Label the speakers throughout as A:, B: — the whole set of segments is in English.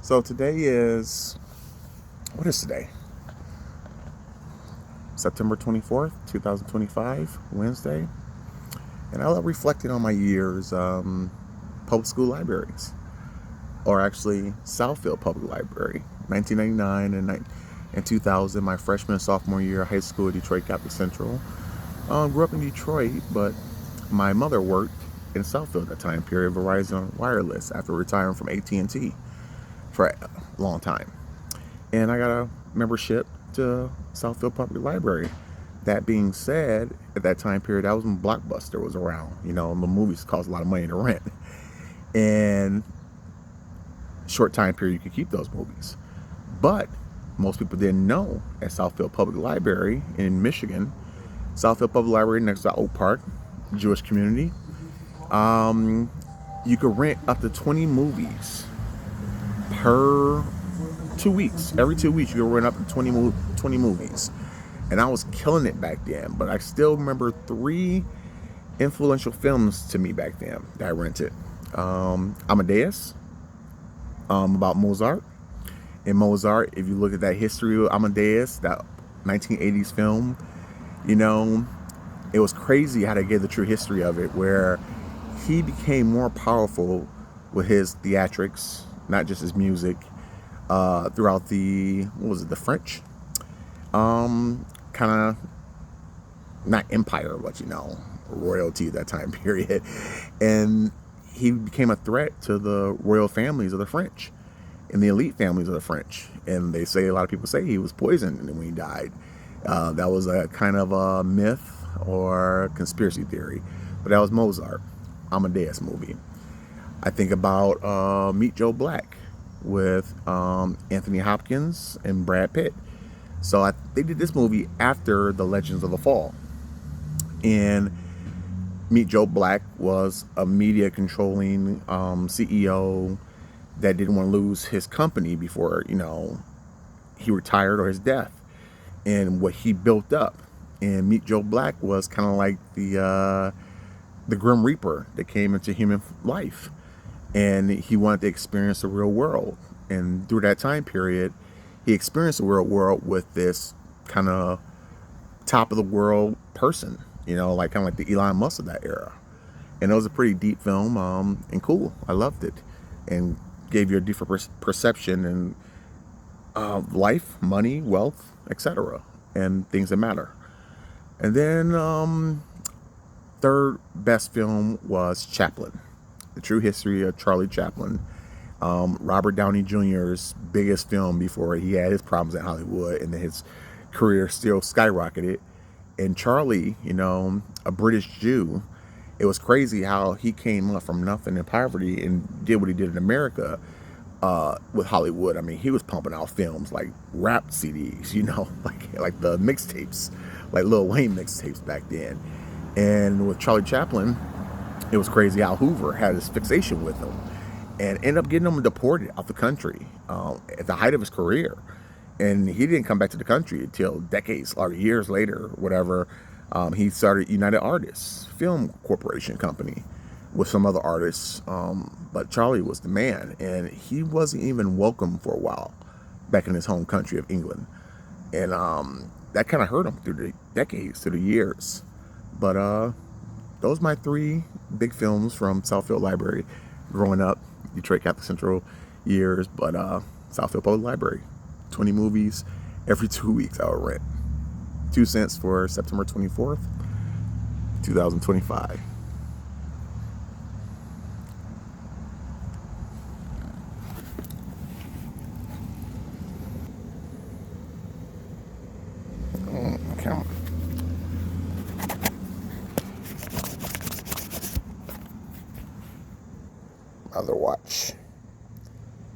A: So today is, what is today? September 24th, 2025, Wednesday. And I love reflecting on my years, public school libraries. Or actually, Southfield Public Library, 1999 and 2000, my freshman and sophomore year of high school at Detroit Catholic Central. Grew up in Detroit, but my mother worked in Southfield at that time period, Verizon Wireless, after retiring from AT&T for a long time. And I got a membership to Southfield Public Library. That being said, at that time period, that was when Blockbuster was around. You know, the movies cost a lot of money to rent. And short time period, you could keep those movies. But most people didn't know at Southfield Public Library in Michigan, Southfield Public Library next to Oak Park, Jewish community, you could rent up to 20 movies per 2 weeks. Every 2 weeks, you could rent up to 20 movies. And I was killing it back then. But I still remember 3 influential films to me back then that I rented. Amadeus, about Mozart. In Mozart, if you look at that history of Amadeus, that 1980s film, you know, it was crazy how they gave the true history of it, where he became more powerful with his theatrics, not just his music, throughout the French? Kind of, not empire, but, you know, royalty at that time period. And he became a threat to the royal families of the French and the elite families of the French. And they say, a lot of people say he was poisoned when he died. That was a kind of a myth or conspiracy theory. But that was Mozart, Amadeus movie. I think about Meet Joe Black with Anthony Hopkins and Brad Pitt. So they did this movie after The Legends of the Fall. And Meet Joe Black was a media controlling CEO that didn't want to lose his company before, you know, he retired or his death. And what he built up. And Meet Joe Black was kind of like the Grim Reaper that came into human life. And he wanted to experience the real world. And through that time period, he experienced the real world with this kind of top of the world person, you know, like kind of like the Elon Musk of that era. And it was a pretty deep film, and cool. I loved it, and gave you a different perception and life, money, wealth, etc., and things that matter. And then third best film was Chaplin, The True History of Charlie Chaplin. Robert Downey Jr.'s biggest film before he had his problems in Hollywood, and then his career still skyrocketed. And Charlie, you know, a British Jew, it was crazy how he came up from nothing in poverty and did what he did in America with Hollywood. I mean, he was pumping out films like rap CDs, you know, like the mixtapes, like Lil Wayne mixtapes back then. And with Charlie Chaplin, it was crazy how Hoover had this fixation with him and ended up getting him deported out the country at the height of his career. And he didn't come back to the country until decades or years later, whatever. He started United Artists Film Corporation Company with some other artists. But Charlie was the man, and he wasn't even welcome for a while back in his home country of England. And that kind of hurt him through the decades, through the years. But those are my 3 big films from Southfield Library growing up, Detroit Catholic Central years, but Southfield Public Library. 20 movies every 2 weeks I would rent. 2 cents for September 24th, 2025. Okay. Other watch.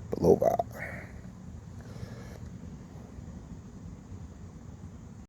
A: Below vibe.